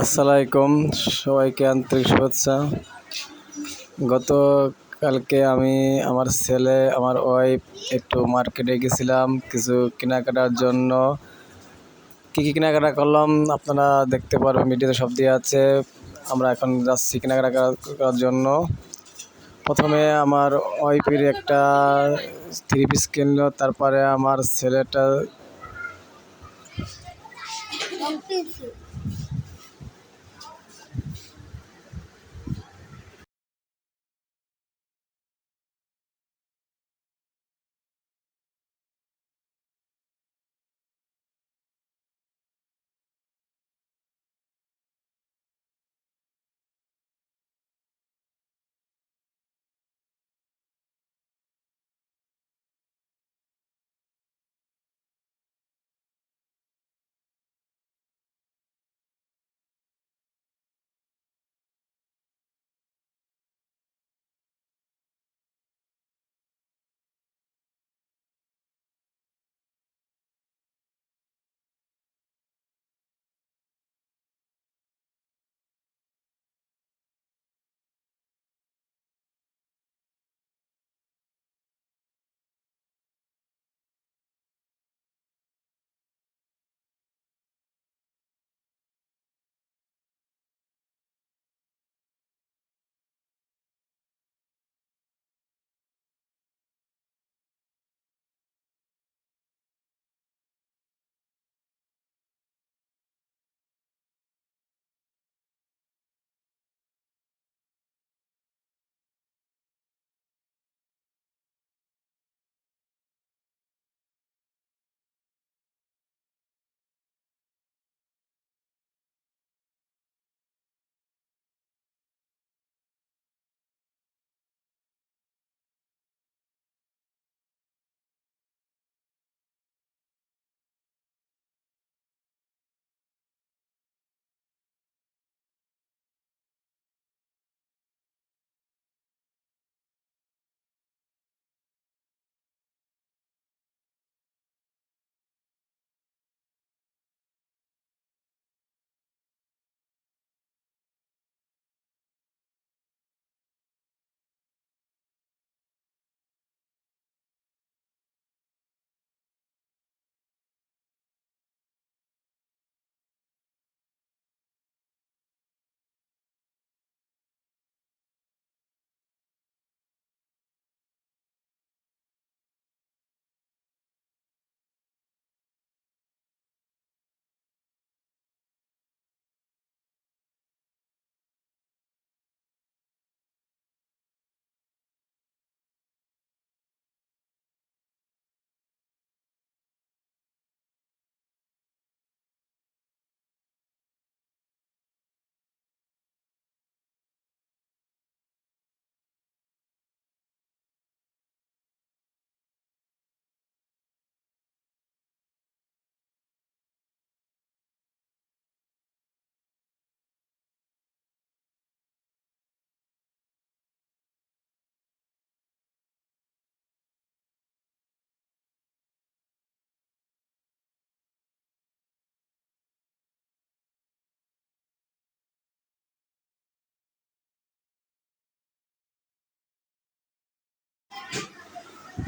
আসসালামু আলাইকুম, সবাইকে আন্তরিক শুভেচ্ছা। গতকালকে আমি আমার ছেলে আমার ওয়াইফ একটু মার্কেটে গেছিলাম কিছু কেনাকাটার জন্য। কী কী কেনাকাটা করলাম আপনারা দেখতে পারবেন, ভিডিওতে সব দেওয়া আছে। আমরা এখন যাচ্ছি কেনাকাটা করার জন্য। প্রথমে আমার ওয়াইফের একটা 3 পিস কিনলো, তারপরে আমার ছেলেটা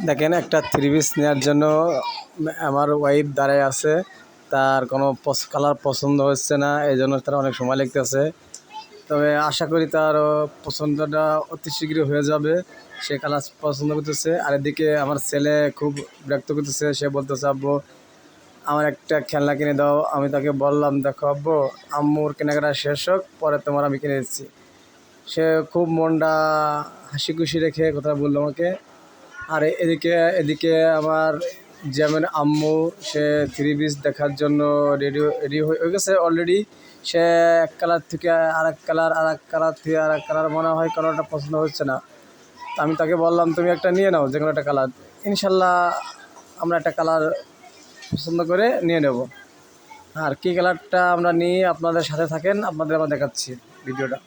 দেখেন, একটা 3 পিস নেওয়ার জন্য আমার ওয়াইফ দাঁড়ায় আছে। তার কোনো কালার পছন্দ হচ্ছে না, এই জন্য তার অনেক সময় লাগতেছে। তবে আশা করি তার পছন্দটা অতি শীঘ্রই হয়ে যাবে। সে কালার পছন্দ করতেছে। আর এদিকে আমার ছেলে খুব বিরক্ত করতেছে, সে বলতেছে, আব্বু আমার একটা খেলনা কিনে দাও। আমি তাকে বললাম, দেখো আব্বু, আম্মুর কেনাকাটা শেষ হোক, পরে তোমার আমি কিনে দিচ্ছি। সে খুব মনটা হাসি খুশি রেখে কথা বললো আমাকে। আর এদিকে এদিকে আমার যেমন আম্মু, সে 3 পিস দেখার জন্য রেডি হয়ে গেছে অলরেডি। সে এক কালার থেকে আরেক কালার, আরেক কালার থেকে আরেক কালার, মনে হয় কালারটা পছন্দ হচ্ছে না। তো আমি তাকে বললাম, তুমি একটা নিয়ে নাও, যে কোনো একটা কালার। ইনশাল্লাহ আমরা একটা কালার পছন্দ করে নিয়ে নেব। আর কী কালারটা আমরা নিয়ে আপনাদের সাথে থাকেন, আপনাদের আমরা দেখাচ্ছি ভিডিওটা।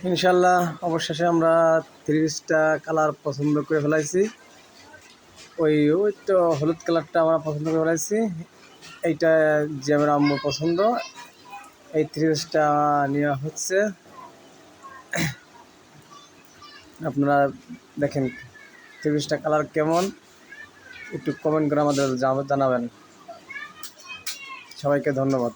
ইনশাল্লাহ অবশেষে আমরা 3 পিসটা কালার পছন্দ করে ফেলাইছি। ওই ওই তো হলুদ কালারটা আমরা পছন্দ করে ফেলাইছি। এইটা যে আমার আম্মুর পছন্দ, এই 3 পিসটা নেওয়া হচ্ছে। আপনারা দেখেন 3 পিসটা কালার কেমন, একটু কমেন্ট করে আমাদের জানাবেন। সবাইকে ধন্যবাদ।